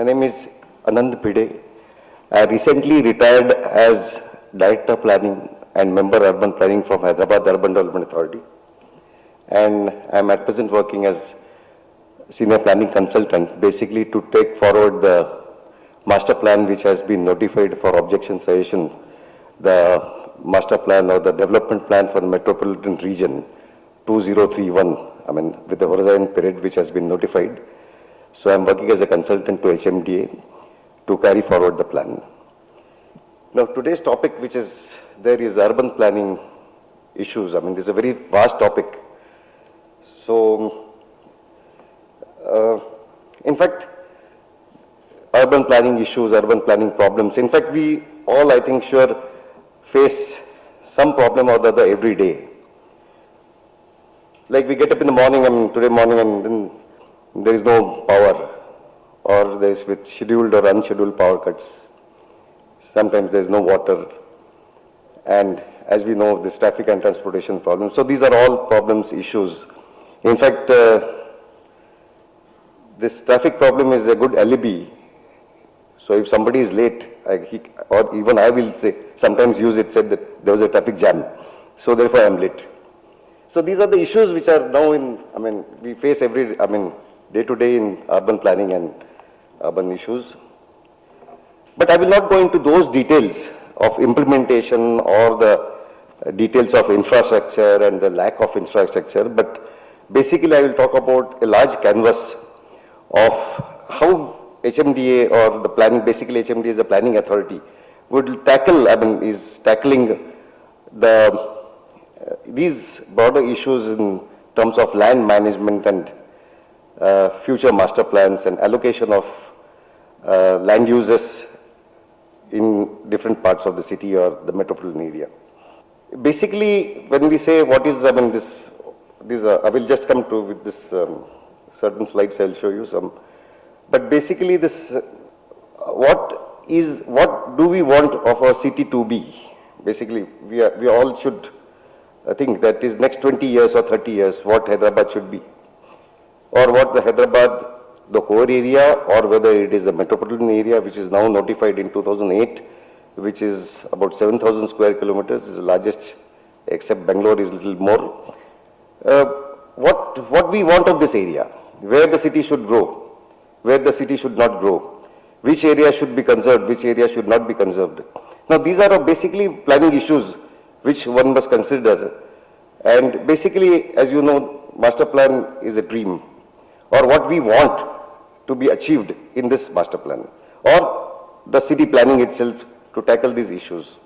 My name is Anand Bide. I recently retired as Director Planning and Member Urban Planning from Hyderabad Urban Development Authority. And I'm at present working as Senior Planning Consultant, basically to take forward the master plan which has been notified for objection suggestion, the master plan or the development plan for the metropolitan region 2031, with the horizon period which has been notified. So I'm working as a consultant to HMDA to carry forward the plan. Now today's topic which is there is urban planning issues. This is a very vast topic. So in fact, urban planning issues, urban planning problems, in fact we all I think sure face some problem or the other every day. Like we get up in the morning, today morning, and then there is no power, or there is with scheduled or unscheduled power cuts. Sometimes there is no water, and as we know, this traffic and transportation problems. So these are all problems, issues. In fact, this traffic problem is a good alibi. So if somebody is late, or even I will say, sometimes use it, said that there was a traffic jam, so therefore I am late. So these are the issues which are now we face every, day to day in urban planning and urban issues. But I will not go into those details of implementation or the details of infrastructure and the lack of infrastructure, but basically I will talk about a large canvas of how HMDA or the planning, basically HMDA is a planning authority, would tackle, is tackling these broader issues in terms of land management and future master plans and allocation of land uses in different parts of the city or the metropolitan area. Basically, when we say what is, I will just come to with this certain slides. I will show you some. But basically, this what do we want of our city to be? Basically, we all should think that is next 20 years or 30 years what Hyderabad should be, or what the Hyderabad, the core area, or whether it is a metropolitan area which is now notified in 2008, which is about 7,000 square kilometers, is the largest, except Bangalore is a little more. What we want of this area, where the city should grow, where the city should not grow, which area should be conserved, which area should not be conserved. Now these are basically planning issues which one must consider. And basically, as you know, master plan is a dream, or what we want to be achieved in this master plan, or the city planning itself to tackle these issues.